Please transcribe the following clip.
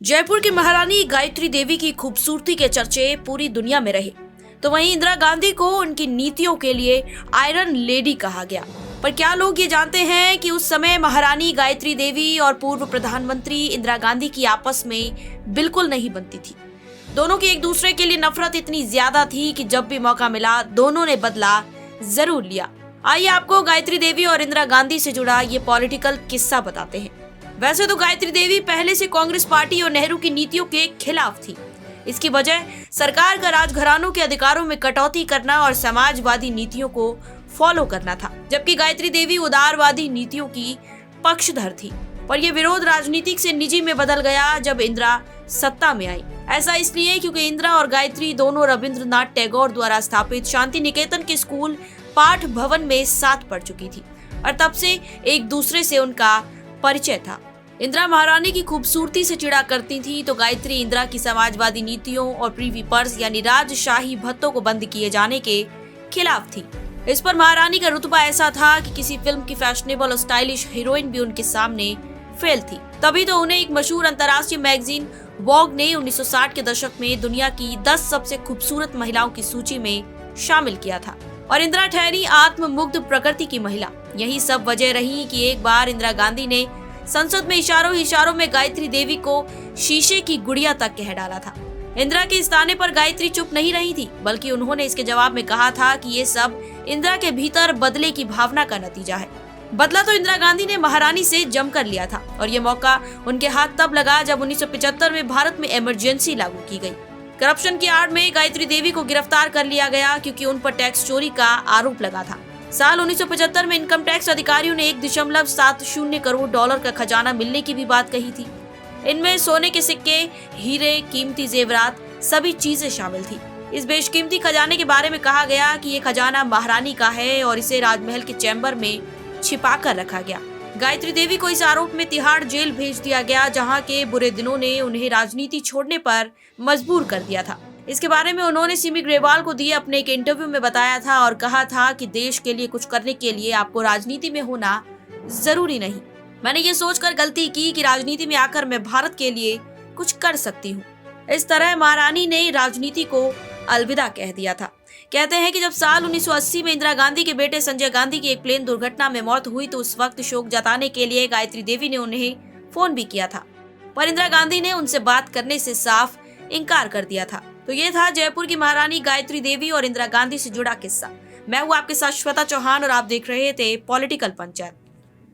जयपुर की महारानी गायत्री देवी की खूबसूरती के चर्चे पूरी दुनिया में रहे, तो वहीं इंदिरा गांधी को उनकी नीतियों के लिए आयरन लेडी कहा गया। पर क्या लोग ये जानते हैं कि उस समय महारानी गायत्री देवी और पूर्व प्रधानमंत्री इंदिरा गांधी की आपस में बिल्कुल नहीं बनती थी। दोनों की एक दूसरे के लिए नफरत इतनी ज्यादा थी कि जब भी मौका मिला दोनों ने बदला जरूर लिया। आइए आपको गायत्री देवी और इंदिरा गांधी से जुड़ा ये पॉलिटिकल किस्सा बताते हैं। वैसे तो गायत्री देवी पहले से कांग्रेस पार्टी और नेहरू की नीतियों के खिलाफ थी। इसकी वजह सरकार का राजघरानों के अधिकारों में कटौती करना और समाजवादी नीतियों को फॉलो करना था, जबकि गायत्री देवी उदारवादी नीतियों की पक्षधर थी। पर यह विरोध राजनीतिक से निजी में बदल गया जब इंदिरा सत्ता में आई। ऐसा इसलिए क्योंकि इंदिरा और गायत्री दोनों रविंद्रनाथ टैगोर द्वारा स्थापित शांति निकेतन के स्कूल पाठ भवन में साथ पढ़ चुकी थी और तब से एक दूसरे से उनका परिचय था। इंदिरा महारानी की खूबसूरती से चिढ़ा करती थी, तो गायत्री इंदिरा की समाजवादी नीतियों और प्रीवी पर्स यानी राजशाही भत्तों को बंद किए जाने के खिलाफ थी। इस पर महारानी का रुतबा ऐसा था कि किसी फिल्म की फैशनेबल और स्टाइलिश हीरोइन भी उनके सामने फेल थी। तभी तो उन्हें एक मशहूर अंतर्राष्ट्रीय मैगजीन वोग ने 1960 के दशक में दुनिया की 10 सबसे खूबसूरत महिलाओं की सूची में शामिल किया था और इंदिरा ठहरी आत्ममुग्ध प्रकृति की महिला। यही सब वजह रही कि एक बार इंदिरा गांधी ने संसद में इशारों में गायत्री देवी को शीशे की गुड़िया तक कह डाला था। इंदिरा के इस ताने पर गायत्री चुप नहीं रही थी, बल्कि उन्होंने इसके जवाब में कहा था कि ये सब इंदिरा के भीतर बदले की भावना का नतीजा है। बदला तो इंदिरा गांधी ने महारानी से जमकर लिया था और ये मौका उनके हाथ तब लगा जब 1975 में भारत में इमरजेंसी लागू की गई। करप्शन की आड़ में गायत्री देवी को गिरफ्तार कर लिया गया क्योंकि उन पर टैक्स चोरी का आरोप लगा था। साल 1975 में इनकम टैक्स अधिकारियों ने 1.70 करोड़ डॉलर का खजाना मिलने की भी बात कही थी। इनमें सोने के सिक्के, हीरे, कीमती जेवरात, सभी चीजें शामिल थी। इस बेशकीमती खजाने के बारे में कहा गया कि ये खजाना महारानी का है और इसे राजमहल के चैम्बर में छिपा कर रखा गया। गायत्री देवी को इस आरोप में तिहाड़ जेल भेज दिया गया, जहां के बुरे दिनों ने उन्हें राजनीति छोड़ने पर मजबूर कर दिया था। इसके बारे में उन्होंने सिमी ग्रेवाल को दिए अपने एक इंटरव्यू में बताया था और कहा था कि देश के लिए कुछ करने के लिए आपको राजनीति में होना जरूरी नहीं। मैंने ये सोचकर गलती की कि राजनीति में आकर मैं भारत के लिए कुछ कर सकती हूँ। इस तरह महारानी ने राजनीति को अलविदा कह दिया था। कहते हैं कि जब साल 1980 में इंदिरा गांधी के बेटे संजय गांधी की एक प्लेन दुर्घटना में मौत हुई तो उस वक्त शोक जताने के लिए गायत्री देवी ने उन्हें फोन भी किया था, पर इंदिरा गांधी ने उनसे बात करने से साफ इनकार कर दिया था। तो ये था जयपुर की महारानी गायत्री देवी और इंदिरा गांधी से जुड़ा किस्सा। मैं हूँ आपके साथ श्वेता चौहान और आप देख रहे थे पॉलिटिकल पंचायत।